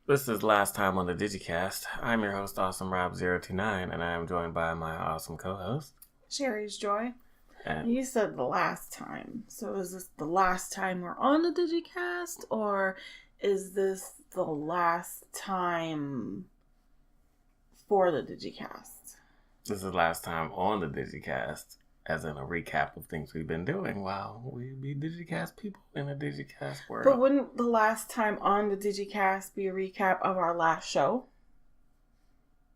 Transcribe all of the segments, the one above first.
This is last time on the DigiKast. I'm your host, Awesome Rob 029, and I am joined by my awesome co-host, Sherrysjoy. and You said the last time. So is this the last time we're on the DigiKast, or is this the last time for the DigiKast? this is the last time on the DigiKast, as in a recap of things we've been doing while we be DigiKast people in the DigiKast world. But wouldn't the last time on the DigiKast be a recap of our last show?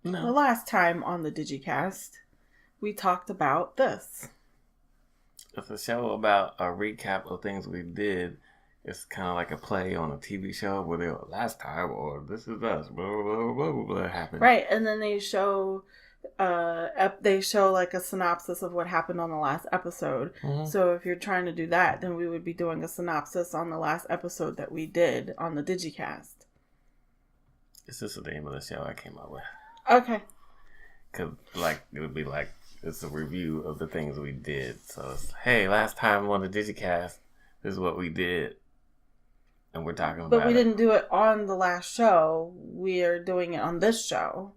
No. The last time on the DigiKast, we talked about this. It's a show about a recap of things we did. It's kind of like a play on a TV show where they were last time or this is us, blah, blah, blah, blah, blah, happened. Right, and then they show like a synopsis of what happened on the last episode. Mm-hmm. So if you're trying to do that, then we would be doing a synopsis on the last episode that we did on the DigiKast. It's just the name of the show I came up with. Okay. Because, it would be like, it's a review of the things we did. So it's, hey, last time on the DigiKast, this is what we did. And we're talking about it. But we didn't do it on the last show. We are doing it on this show.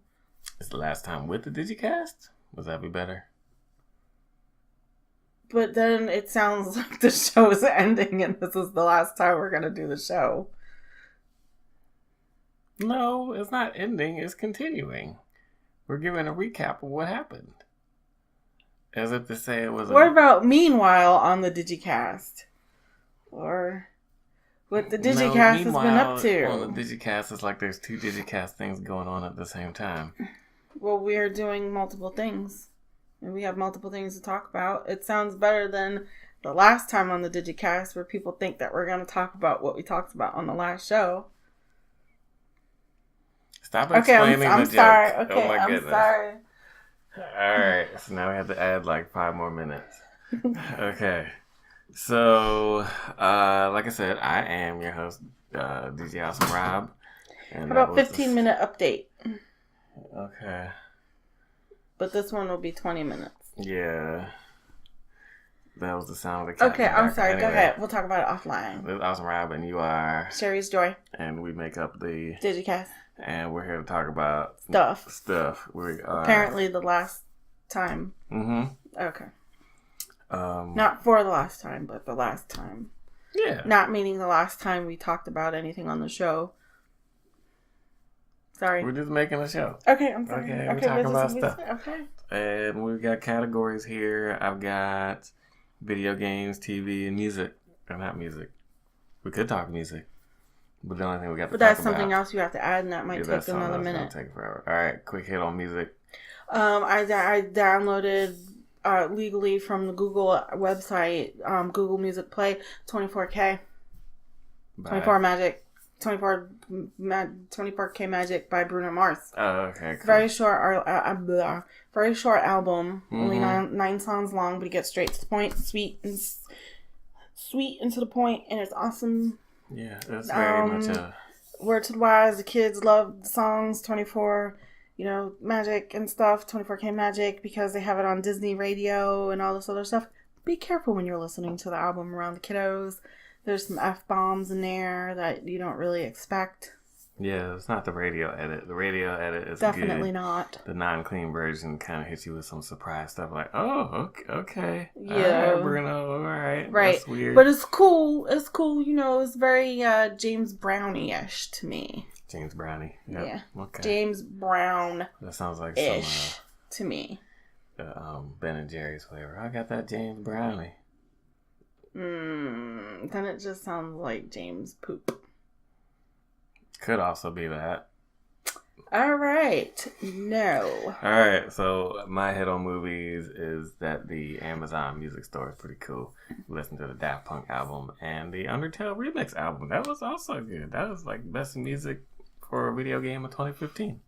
It's the last time with the DigiKast? Would that be better? But then it sounds like the show is ending and this is the last time we're going to do the show. No, it's not ending. It's continuing. We're giving a recap of what happened. As if to say it was What about meanwhile on the DigiKast? Or what the DigiKast has been up to? On the DigiKast, it's like there's two DigiKast things going on at the same time. Well, we are doing multiple things. And we have multiple things to talk about. It sounds better than the last time on the DigiKast where people think that we're going to talk about what we talked about on the last show. Stop explaining I'm the sorry. joke. Okay, oh my I'm goodness. sorry. Alright, so now we have to add like 5 more minutes. Okay. So, like I said, I am your host, DJ Awesome Rob. And how about 15-minute update? Okay. But this one will be 20 minutes. Yeah. That was the sound of the cat. Okay, I'm sorry. Anyway, go ahead. We'll talk about it offline. This is Awesome Rob, and you are... Sherrysjoy. And we make up the... DigiKast. And we're here to talk about... Stuff. We are... Apparently the last time. Mm-hmm. Okay. Not for the last time, but the last time. Yeah. Not meaning the last time we talked about anything on the show. Sorry. We're just making a show. Okay, I'm sorry. Okay, we're talking about stuff. Okay. And we've got categories here. I've got video games, TV, and music. Or not music. We could talk music. But the only thing we got to talk about... But that's something else you have to add, and that might take another minute. That's take forever. All right, quick hit on music. I downloaded legally from the Google website, Google Music Play, 24K. 24K Magic by Bruno Mars. Oh, okay. Cool. Very short album. Mm-hmm. Only 9 songs long, but it gets straight to the point, sweet and to the point, and it's awesome. Yeah, it's very much a... Word to the wise, the kids love the songs, 24, Magic and stuff, 24K Magic, because they have it on Disney Radio and all this other stuff. Be careful when you're listening to the album around the kiddos. There's some F-bombs in there that you don't really expect. Yeah, it's not the radio edit. The radio edit is definitely good. Not. The non-clean version kind of hits you with some surprise stuff like, oh, okay. Yeah. All right, Bruno, all right. Right. That's weird. But it's cool. It's cool. It's very James Brownie-ish to me. James Brownie. Yep. Yeah. Okay. James Brown. That sounds like some to me. Ben and Jerry's flavor. I got that James Brownie. Then it just sounds like James Poop. Could also be that. All right. No. All right. So my hit on movies is that the Amazon Music Store is pretty cool. Listen to the Daft Punk album and the Undertale Remix album. That was also good. That was like best music for a video game of 2015.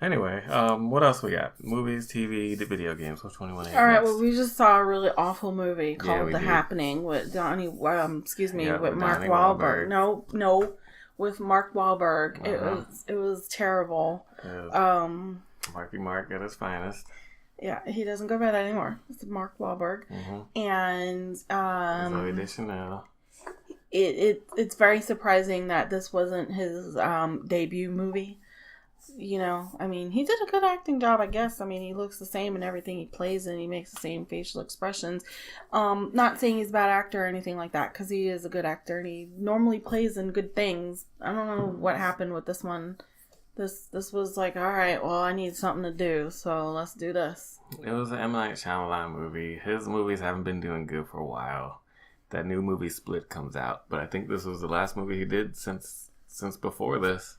Anyway, what else we got? Movies, TV, the video games. Which one do you want to hit All right, next? well, we just saw a really awful movie called The Happening with with Mark Wahlberg. No, with Mark Wahlberg. It was terrible. Marky Mark at his finest. Yeah, he doesn't go by that anymore. It's Mark Wahlberg. Mm-hmm. And Zoe Deschanel. it's very surprising that this wasn't his debut movie. You know, I mean, he did a good acting job, I guess. I mean, he looks the same in everything he plays and he makes the same facial expressions. Not saying he's a bad actor or anything like that, because he is a good actor and he normally plays in good things. I don't know what happened with this one. This was like, all right, well, I need something to do, so let's do this. It was an M. Night Shyamalan movie. His movies haven't been doing good for a while. That new movie Split comes out, but I think this was the last movie he did since before this.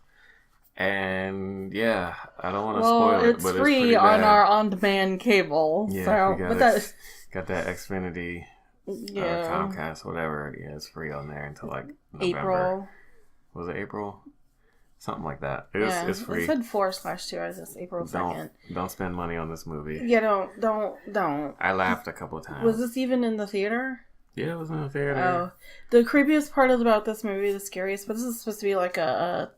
And yeah, I don't want to spoil it, but free it's free on our on-demand cable. Yeah, so got that Xfinity, Comcast, whatever. Yeah, it's free on there until like November. April. Was it April? Something like that. It's free. It said 4/2. I was April 2nd. Don't spend money on this movie. Yeah, don't. I laughed a couple of times. Was this even in the theater? Yeah, it was in the theater. Oh, the creepiest part about this movie, the scariest, but this is supposed to be like a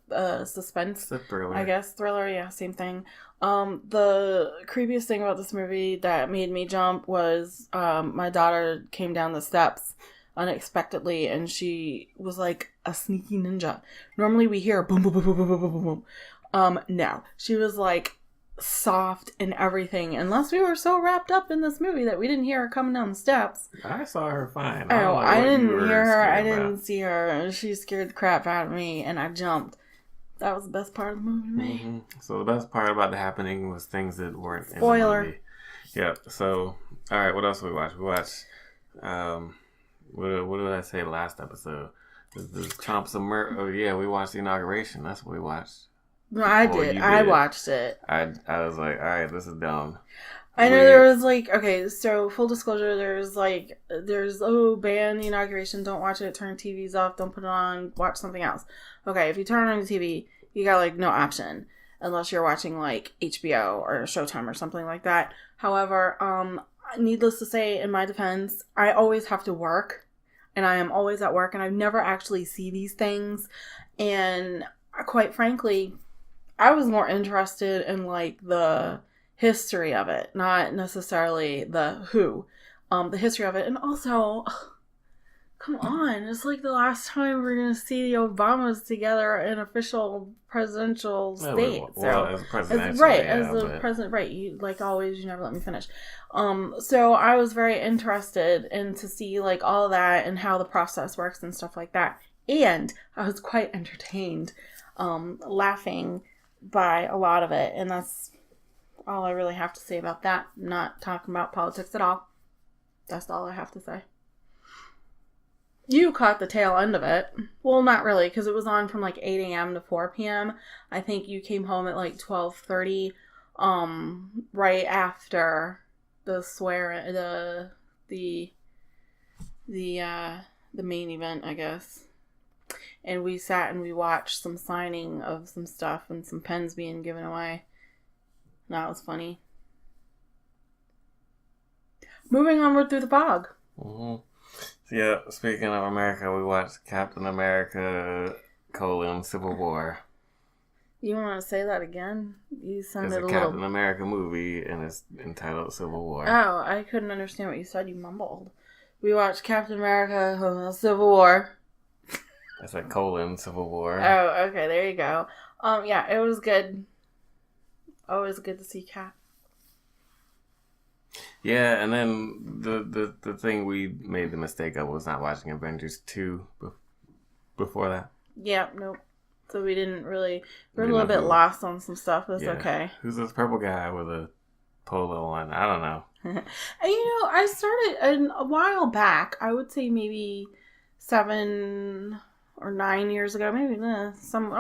suspense. It's a thriller. I guess thriller. Yeah, same thing. The creepiest thing about this movie that made me jump was my daughter came down the steps unexpectedly, and she was like a sneaky ninja. Normally we hear boom, boom, boom, boom, boom, boom, boom, boom. No, she was like soft and everything, unless we were so wrapped up in this movie that we didn't hear her coming down the steps. I saw her fine. I didn't hear her. I didn't see her, and she scared the crap out of me, and I jumped. That was the best part of the movie to me. Mm-hmm. So the best part about the happening was things that weren't Spoiler. in the movie. Yeah. So all right, what else did we watch? We watched what did I say last episode? The Trump's oh yeah, we watched the inauguration. That's what we watched. No, I did. I watched it. I was like, all right, this is dumb. I know there was like, okay, so full disclosure, there's ban the inauguration, don't watch it, turn TVs off, don't put it on, watch something else. Okay, if you turn on the TV, you got like no option unless you're watching like HBO or Showtime or something like that. However, needless to say, in my defense, I always have to work, and I am always at work, and I never actually see these things, and quite frankly, I was more interested in like the history of it, not necessarily the history of it. And also, come on, it's like the last time we're going to see the Obamas together in official presidential state. As presidential. President, right. You, like always, you never let me finish. So I was very interested in to see like all of that and how the process works and stuff like that. And I was quite entertained, laughing by a lot of it, and that's all I really have to say about that. I'm not talking about politics at all. That's all I have to say. You caught the tail end of it. Well, not really, because it was on from like 8 a.m. to 4 p.m. I think you came home at like 12:30, right after the main event, I guess. And we sat and we watched some signing of some stuff and some pens being given away. That was funny. Moving onward through the bog. Mm-hmm. So yeah, speaking of America, we watched Captain America: Civil War. You want to say that again? You sounded it's a Captain America movie, and it's entitled Civil War. Oh, I couldn't understand what you said. You mumbled. We watched Captain America: Civil War. I said Civil War. Oh, okay, there you go. Yeah, it was good. Always good to see Cap. Yeah, and then the thing we made the mistake of was not watching Avengers 2 before that. Yeah, nope. So we didn't really... We're a little bit lost on some stuff. It's okay. Who's this purple guy with a polo on? I don't know. And I started a while back. I would say maybe 7 or 9 years ago, maybe a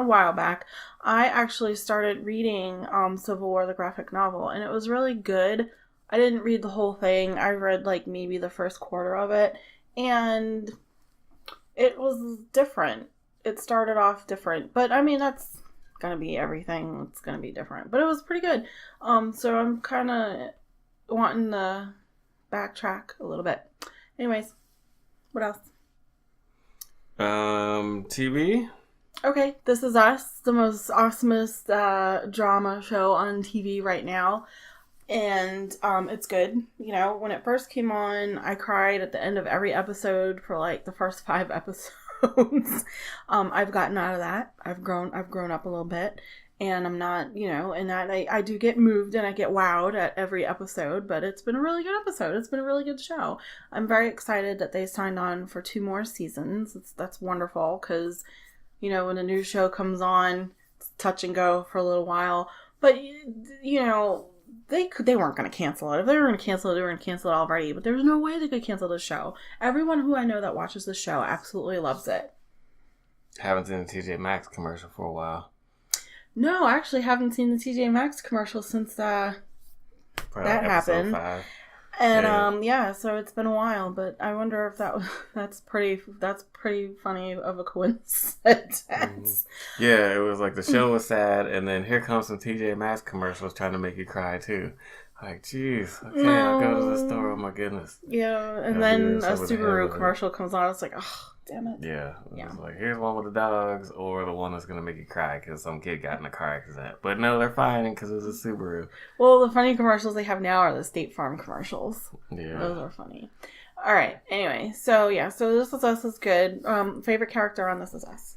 while back, I actually started reading Civil War, the graphic novel, and it was really good. I didn't read the whole thing. I read like maybe the first quarter of it, and it was different. It started off different, but I mean, that's gonna be everything. It's gonna be different, but it was pretty good. So I'm kind of wanting to backtrack a little bit. Anyways, what else? TV? Okay, This Is Us, the most awesomest drama show on TV right now. And it's good. You know, when it first came on, I cried at the end of every episode for like the first 5 episodes. episodes. I've gotten out of that. I've grown up a little bit, and I'm not, and that I do get moved and I get wowed at every episode, but it's been a really good episode. It's been a really good show. I'm very excited that they signed on for 2 more seasons. That's wonderful because, when a new show comes on, it's touch and go for a little while, but they weren't going to cancel it. If they were going to cancel it, they were going to cancel it already. But there's no way they could cancel the show. Everyone who I know that watches the show absolutely loves it. Haven't seen the TJ Maxx commercial for a while. No, I actually haven't seen the TJ Maxx commercial since that happened. 5. And so it's been a while. But I wonder if that's pretty funny of a coincidence. Yeah, it was like the show was sad, and then here comes some TJ Maxx commercials trying to make you cry too. Like, jeez, okay, I'll go to the store. Oh my goodness. Yeah, and then a Subaru commercial comes on. It's like, oh, damn it. Yeah, it's like, here's one with the dogs, or the one that's gonna make you cry because some kid got in a car accident. But no, they're fine because it's a Subaru. Well, the funny commercials they have now are the State Farm commercials. Yeah, those are funny. All right. Anyway, so This Is Us is good. Favorite character on This Is Us?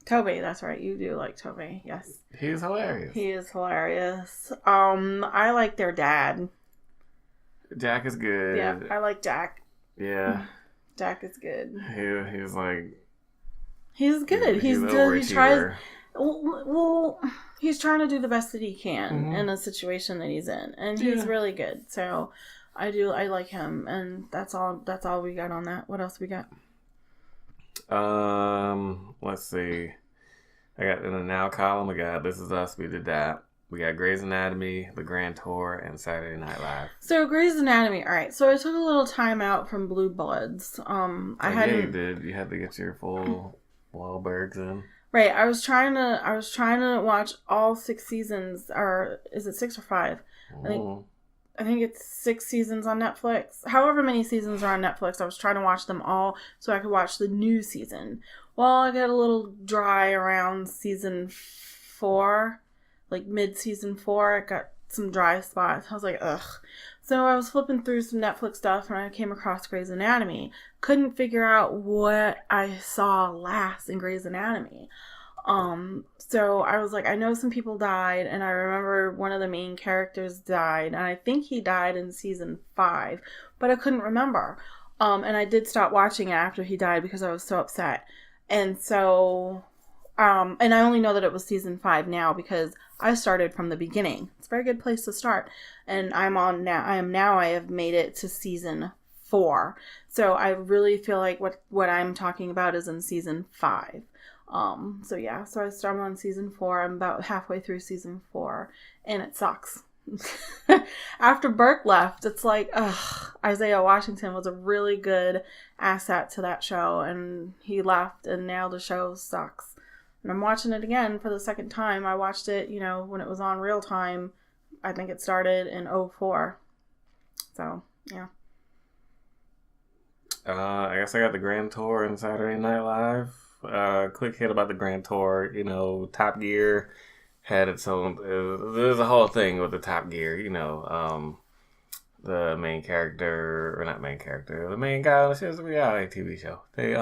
Toby, that's right. You do like Toby. Yes. He's hilarious. He is hilarious. I like their dad. Jack is good. Yeah, I like Jack. Yeah. Jack is good. He's like... He's good. He tries... Well, he's trying to do the best that he can in a situation that he's in. And he's really good. So, I like him. And that's all we got on that. What else we got? Let's see. I got in the Now column, we got This Is Us, we did that. We got Grey's Anatomy, The Grand Tour, and Saturday Night Live. So Grey's Anatomy, all right. So I took a little time out from Blue Bloods. You did. You had to get your full Wahlbergs in. Right. I was trying to watch all 6 seasons, or is it 6 or 5? I think it's 6 seasons on Netflix. However many seasons are on Netflix, I was trying to watch them all so I could watch the new season. Well, I got a little dry around season 4, like mid-season 4. I got some dry spots. I was like, ugh. So I was flipping through some Netflix stuff and I came across Grey's Anatomy. Couldn't figure out what I saw last in Grey's Anatomy. So I was like, I know some people died, and I remember one of the main characters died, and I think he died in season 5, but I couldn't remember. And I did stop watching it after he died because I was so upset. And so, and I only know that it was season 5 now because I started from the beginning. It's a very good place to start. And I have made it to season 4. So I really feel like what I'm talking about is in season 5. So I started on season 4. I'm about halfway through season 4, and it sucks. After Burke left, it's like, Isaiah Washington was a really good asset to that show, and he left, and now the show sucks. And I'm watching it again for the second time. I watched it, when it was on real time. I think it started in 2004. So, yeah. I guess I got the Grand Tour and Saturday Night Live. Quick hit about the Grand Tour. Top Gear had its own. There's a whole thing with the Top Gear. The main character, or not main character, the main guy on the show is a reality TV show. They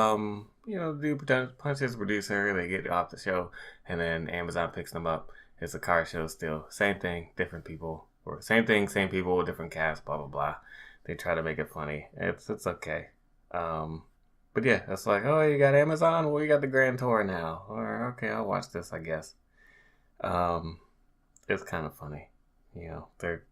punch his producer. They get off the show, and then Amazon picks them up. It's a car show still. Same thing, different people, or same thing, same people with different cast. Blah blah blah. They try to make it funny. It's okay. But yeah, it's like, oh, you got Amazon? Well, you got the Grand Tour now. Or, okay, I'll watch this, I guess. It's kind of funny. They're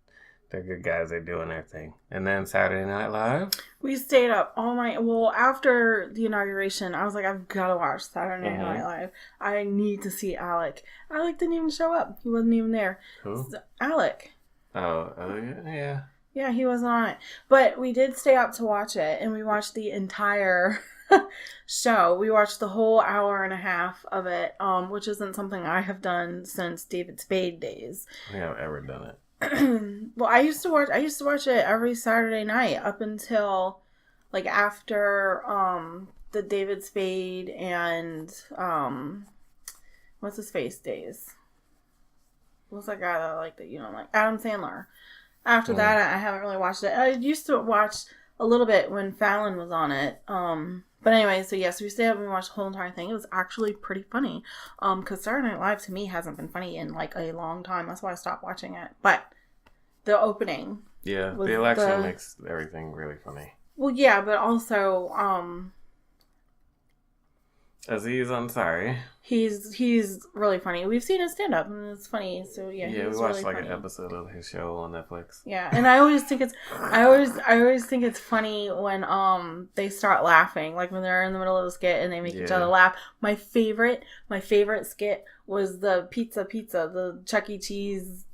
good guys. They're doing their thing. And then Saturday Night Live. We stayed up after the inauguration, I was like, I've got to watch Saturday Night Live. I need to see Alec. Alec didn't even show up. He wasn't even there. Who? Alec. Oh, yeah. Yeah, he wasn't on it. But we did stay up to watch it, and we watched the entire show. We watched the whole hour and a half of it, which isn't something I have done since David Spade days. I haven't ever done it. Well, I used to watch it every Saturday night up until like after the David Spade and what's his face days. What's that guy that like Adam Sandler. After that, I haven't really watched it. I used to watch a little bit when Fallon was on it. But anyway, so yes, we stayed up and we watched the whole entire thing. It was actually pretty funny. Because Saturday Night Live to me hasn't been funny in like a long time. That's why I stopped watching it. But the opening. Yeah, the election makes everything really funny. Well, yeah, but also, Aziz Ansari. He's really funny. We've seen his stand up and it's funny. So yeah, we watched really like funny. An episode of his show on Netflix. Yeah, and I always think it's funny when they start laughing, like when they're in the middle of the skit and they make each other laugh. My favorite skit was the pizza, the Chuck E. Cheese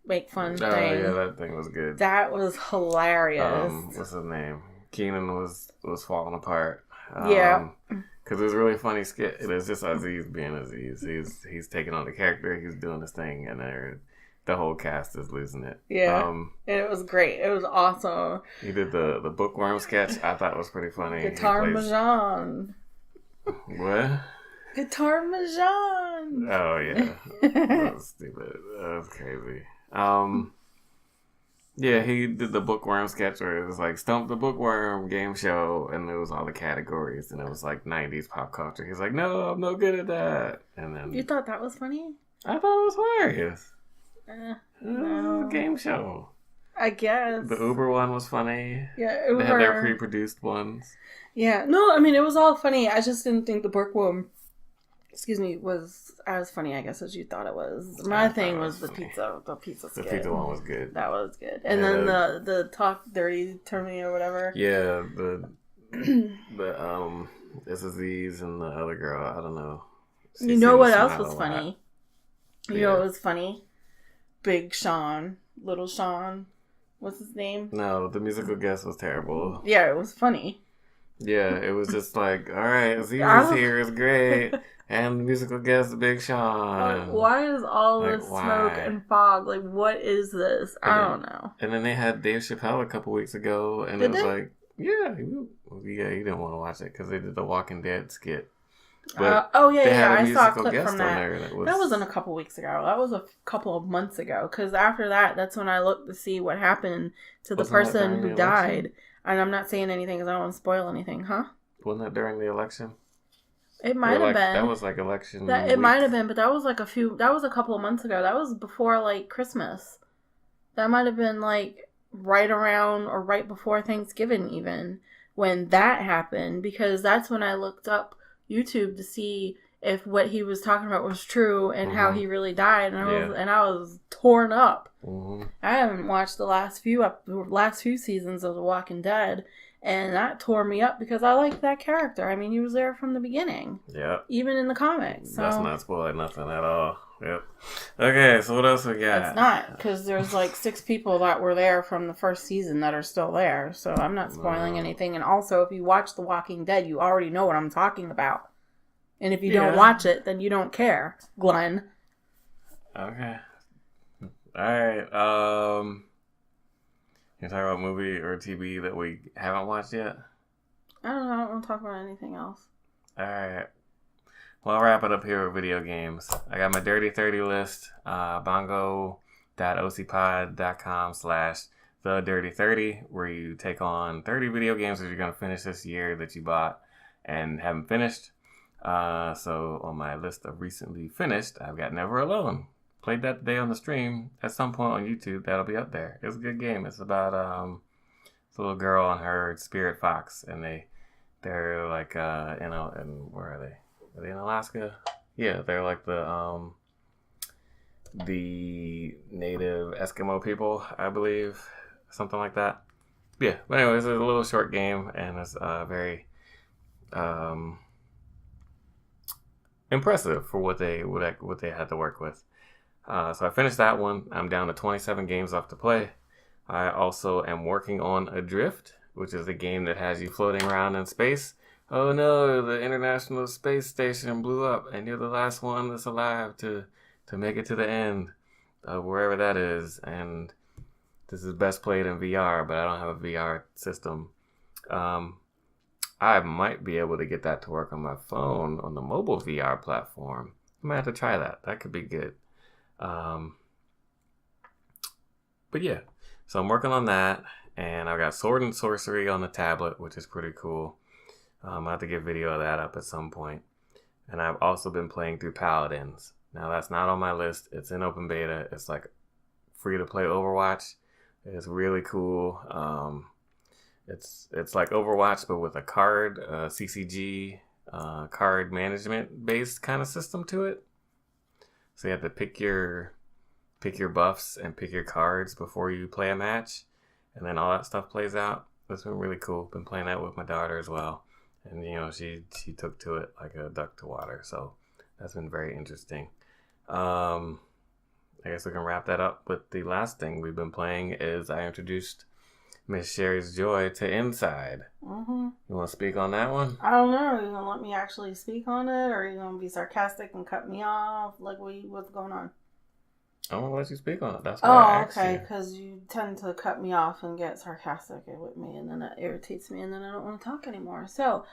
make fun thing. Oh yeah, that thing was good. That was hilarious. What's his name? Keenan was falling apart. Yeah. Because it was a really funny skit. It was just Aziz being Aziz. He's taking on the character. He's doing his thing, and the whole cast is losing it. Yeah, and it was great. It was awesome. He did the bookworm sketch. I thought it was pretty funny. Guitar Mahjong. What? Guitar Mahjong. Oh yeah, that was stupid. That was crazy. Yeah, he did the bookworm sketch where it was like Stump the Bookworm game show, and it was all the categories, and it was like 90s pop culture. He's like, no, I'm no good at that. And then you thought that was funny? I thought it was hilarious. No. Game show. I guess. The Uber one was funny. Yeah, Uber. They had their pre-produced ones. Yeah, no, I mean, it was all funny. I just didn't think the bookworm, was as funny, I guess, as you thought it was. My thing was the pizza skit. The pizza one was good. That was good. And then the talk dirty to me or whatever. Yeah, this is Aziz and the other girl. I don't know. You know what else was funny? You know what was funny? Big Sean, Little Sean. What's his name? No, the musical guest was terrible. Yeah, it was funny. Yeah, it was just like, all right, Aziz is here, it's great. And the musical guest, Big Sean. Like, why is all this smoke and fog? Like, what is this? I don't know. And then they had Dave Chappelle a couple weeks ago, and it was like, yeah, you didn't want to watch it because they did the Walking Dead skit. I saw a clip from that. That wasn't a couple weeks ago. That was a couple of months ago. Because after that's when I looked to see what happened to the person who died. And I'm not saying anything because I don't want to spoil anything, huh? Wasn't that during the election? It might have been. That was like election. It might have been, but that was like that was a couple of months ago. That was before like Christmas. That might have been like right around or right before Thanksgiving even when that happened, because that's when I looked up YouTube to see if what he was talking about was true and how he really died, and I was torn up. Mm-hmm. I haven't watched the last few seasons of The Walking Dead, and that tore me up because I like that character. I mean, he was there from the beginning. Yeah. Even in the comics. So. That's not spoiling nothing at all. Yep. Okay, so what else we got? It's not, because there's like 6 people that were there from the first season that are still there, so I'm not spoiling anything. And also, if you watch The Walking Dead, you already know what I'm talking about. And if you don't watch it, then you don't care, Glenn. Okay. Alright, can you talk about a movie or TV that we haven't watched yet? I don't know. I don't want to talk about anything else. Alright. Well, I'll wrap it up here with video games. I got my Dirty 30 list, bongo.ocpod.com/thedirty30, where you take on 30 video games that you're going to finish this year that you bought and haven't finished. So on my list of recently finished, I've got Never Alone. Played that today on the stream. At some point on YouTube, that'll be up there. It's a good game. It's about it's a little girl and her spirit fox, and they're like and where are they? Are they in Alaska? Yeah, they're like the native Eskimo people, I believe, something like that. Yeah, but anyways, it's a little short game, and it's very impressive for what they had to work with. So I finished that one. I'm down to 27 games left to play. I also am working on Adrift, which is a game that has you floating around in space. Oh no, the International Space Station blew up, and you're the last one that's alive to make it to the end of wherever that is. And this is best played in VR, but I don't have a VR system. I might be able to get that to work on my phone on the mobile VR platform. I might have to try that. That could be good. But yeah, so I'm working on that, And I've got Sword and Sorcery on the tablet, which is pretty cool. I'll have to get video of that up at some point. And I've also been playing through Paladins. Now, that's not on my list. It's in open beta. It's like free to play Overwatch. It's really cool. It's like Overwatch, but with a card, CCG, card management based kind of system to it. So you have to pick your buffs and pick your cards before you play a match, and then all that stuff plays out. That's been really cool. Been playing that with my daughter as well, and she took to it like a duck to water. So that's been very interesting. I guess we can wrap that up with the last thing we've been playing is I introduced Miss Sherrysjoy to Inside. Mm-hmm. You want to speak on that one? I don't know. Are you going to let me actually speak on it, or are you going to be sarcastic and cut me off? Like, what's going on? I want to let you speak on it. That's why I asked okay. Because you tend to cut me off and get sarcastic with me, and then that irritates me, and then I don't want to talk anymore. So,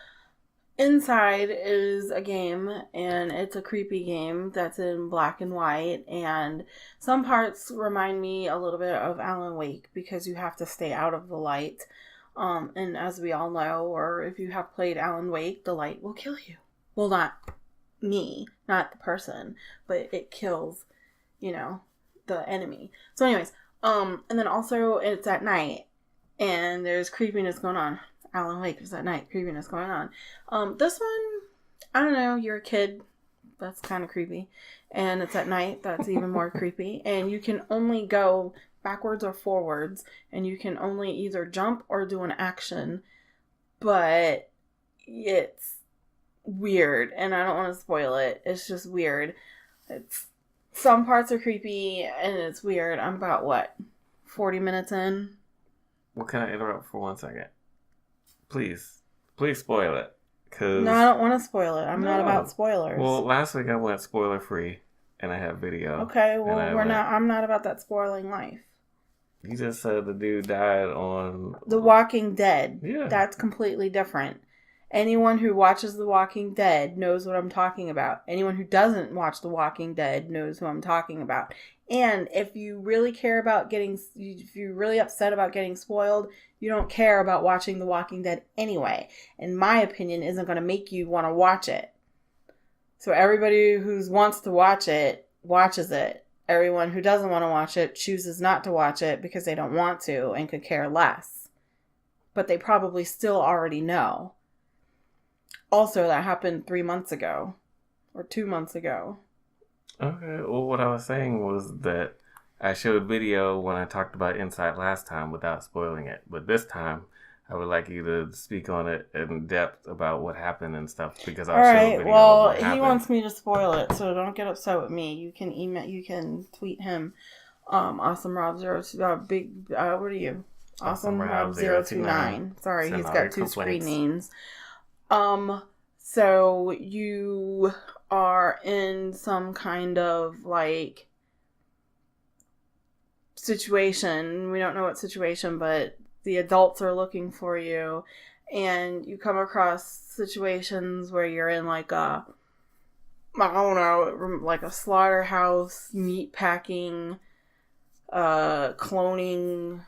Inside is a game, and it's a creepy game that's in black and white, and some parts remind me a little bit of Alan Wake because you have to stay out of the light. And as we all know, or if you have played Alan Wake, the light will kill you. Well, not me, not the person, but it kills, the enemy. So anyways, and then also it's at night, and there's creepiness going on. Alan Wake is at night, creepiness going on. This one, I don't know, you're a kid, that's kind of creepy. And it's at night, that's even more creepy. And you can only go backwards or forwards, and you can only either jump or do an action. But it's weird, and I don't want to spoil it. It's just weird. Some parts are creepy, and it's weird. I'm about, 40 minutes in? Well, can I interrupt for 1 second? Please spoil it. No, I don't want to spoil it. I'm not about spoilers. Well, last week I went spoiler free, and I have video. Okay, well, I'm not about that spoiling life. You just said the dude died on The Walking Dead. Yeah, that's completely different. Anyone who watches The Walking Dead knows what I'm talking about. Anyone who doesn't watch The Walking Dead knows who I'm talking about. And if you really care about if you're really upset about getting spoiled, you don't care about watching The Walking Dead anyway. And my opinion isn't going to make you want to watch it. So everybody who wants to watch it, watches it. Everyone who doesn't want to watch it chooses not to watch it because they don't want to and could care less. But they probably still already know. Also, that happened 3 months ago. Or 2 months ago. Okay, well, what I was saying was that I showed video when I talked about Inside last time without spoiling it. But this time, I would like you to speak on it in depth about what happened and stuff because I'll show video. Well, he wants me to spoil it, so don't get upset with me. You can tweet him, AwesomeRob02, what are you? AwesomeRob029. Sorry, he's got two screen names. So you are in some kind of situation. We don't know what situation, but the adults are looking for you, and you come across situations where you're in a slaughterhouse, meat packing, cloning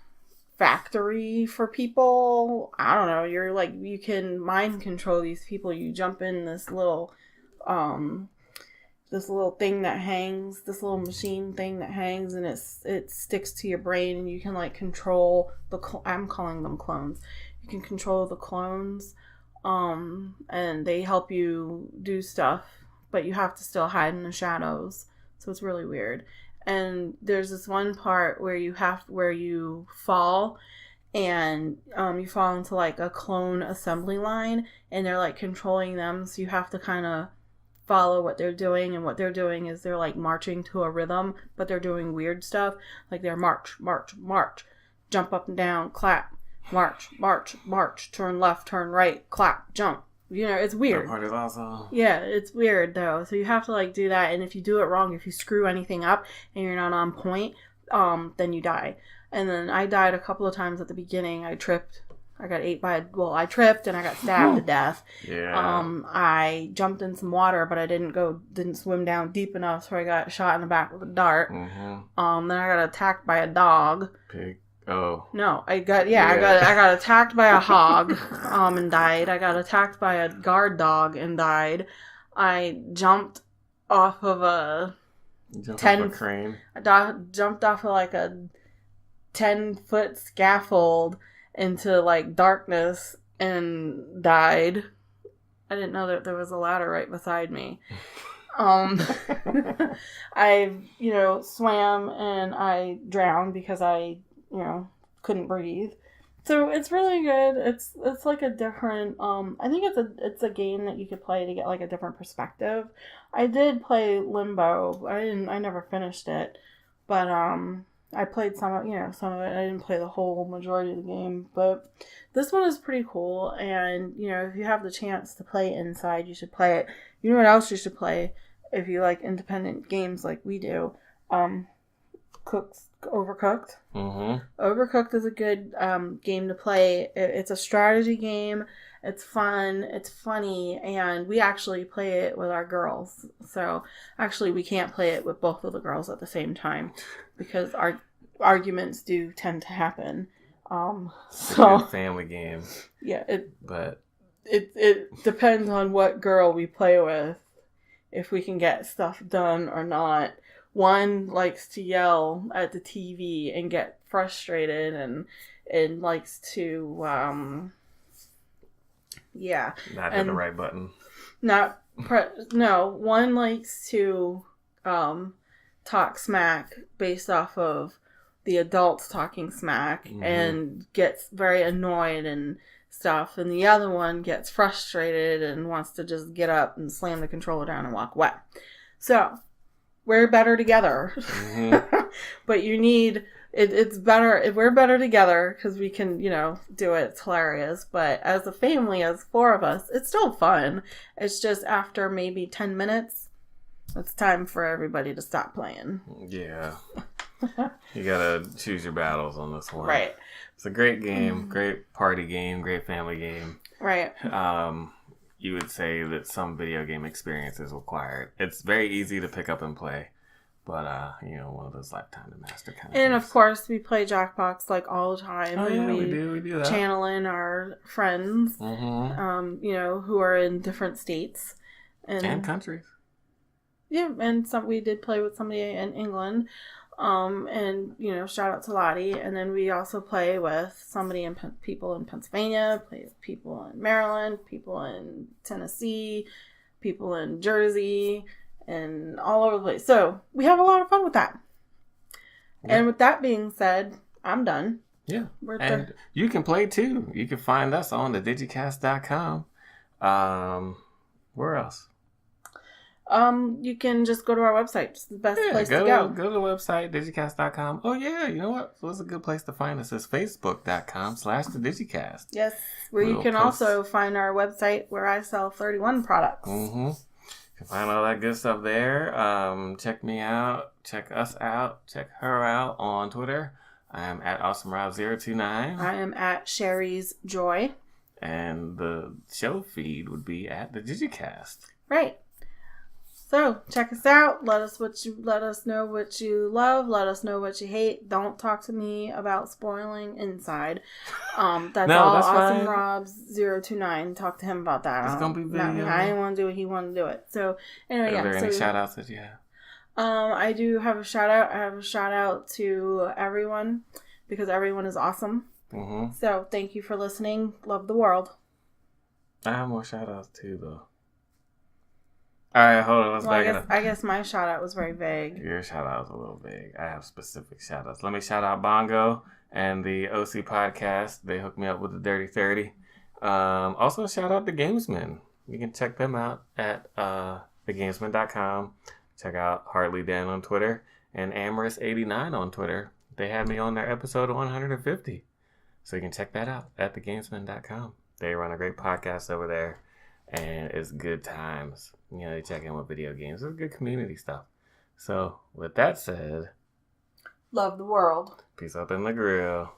factory for people. I don't know. You're you can mind control these people. You jump in this little thing that hangs, this little machine thing that hangs, and it sticks to your brain, and you can control I'm calling them clones. You can control the clones, and they help you do stuff, but you have to still hide in the shadows. So it's really weird. And there's this one part where you fall, and you fall into a clone assembly line, and they're controlling them, so you have to kind of follow what they're doing. And what they're doing is they're marching to a rhythm, but they're doing weird stuff. They're march, march, march, jump up and down, clap, march, march, march, turn left, turn right, clap, jump. It's weird. That part is awesome. Yeah, it's weird though. So you have to do that, and if you do it wrong, if you screw anything up and you're not on point, then you die. And then I died a couple of times at the beginning. I tripped. I tripped and I got stabbed to death. Yeah. I jumped in some water, but I didn't swim down deep enough, so I got shot in the back with a dart. Mm-hmm. Then I got attacked by a dog. Pig. Oh. No, I got attacked by a hog, and died. I got attacked by a guard dog and died. I jumped off of a crane. Jumped off of like a 10-foot scaffold into like darkness and died. I didn't know that there was a ladder right beside me. I, swam and I drowned because I, couldn't breathe. So it's really good. It's like a different, I think it's a game that you could play to get like a different perspective. I did play Limbo. I never finished it, but, I played some of it. I didn't play the whole majority of the game, but this one is pretty cool. And, if you have the chance to play inside, you should play it. You know what else you should play if you like independent games like we do? Overcooked. Mm-hmm. Overcooked is a good game to play. It's a strategy game. It's fun. It's funny. And we actually play it with our girls. So, actually, we can't play it with both of the girls at the same time because our arguments do tend to happen. It's a good family game. Yeah. It depends on what girl we play with if we can get stuff done or not. One likes to yell at the TV and get frustrated and likes to, not hit the right button. No, one likes to talk smack based off of the adults talking smack and gets very annoyed and stuff. And the other one gets frustrated and wants to just get up and slam the controller down and walk away. So, we're better together. Mm-hmm. But you need... It's better if we're better together because we can, do it. It's hilarious. But as a family, as 4 of us, it's still fun. It's just after maybe 10 minutes, it's time for everybody to stop playing. Yeah. You gotta choose your battles on this one. Right. It's a great game, great party game, great family game. Right. You would say that some video game experience is required. It's very easy to pick up and play. But, one of those lifetime to master kind of And, things. of course, we play Jackbox, like, all the time. Oh, yeah, we do that. Channel in our friends, who are in different states. And countries. Yeah, and we did play with somebody in England. Shout out to Lottie. And then we also play with people in Pennsylvania, play with people in Maryland, people in Tennessee, people in Jersey, and all over the place. So, we have a lot of fun with that. Yeah. And with that being said, I'm done. Yeah. And you can play too. You can find us on the DigiKast.com. Where else? You can just go to our website. It's the best place to go. Go to the website, DigiKast.com. Oh, yeah. You know what? What's a good place to find us? It's Facebook.com/the DigiKast. Yes. Where you can also find our website where I sell 31 products. Mm-hmm. You can find all that good stuff there. Check me out. Check us out. Check her out on Twitter. I am at AwesomeRob029. I am at Sherrysjoy. And the show feed would be at the DigiKast. Right. So check us out. Let us know what you love. Let us know what you hate. Don't talk to me about spoiling Inside. That's Awesome Rob's 029. Talk to him about that. It's gonna be video. I didn't want to do it. He wanted to do it. So anyway, Are there any shout outs that you have? I do have a shout out. I have a shout out to everyone because everyone is awesome. Mm-hmm. So thank you for listening. Love the world. I have more shout outs too, though. All right, hold on. Let's back it up. I guess my shout out was very vague. Your shout out was a little vague. I have specific shout outs. Let me shout out Bongo and the OC podcast. They hooked me up with the Dirty 30. Also, shout out the Gamesmen. You can check them out at thegamesman.com. Check out Hartley Dan on Twitter and Amorous89 on Twitter. They had me on their episode 150. So you can check that out at thegamesman.com. They run a great podcast over there. And it's good times. They check in with video games. It's good community stuff. So, with that said... Love the world. Peace up in the grill.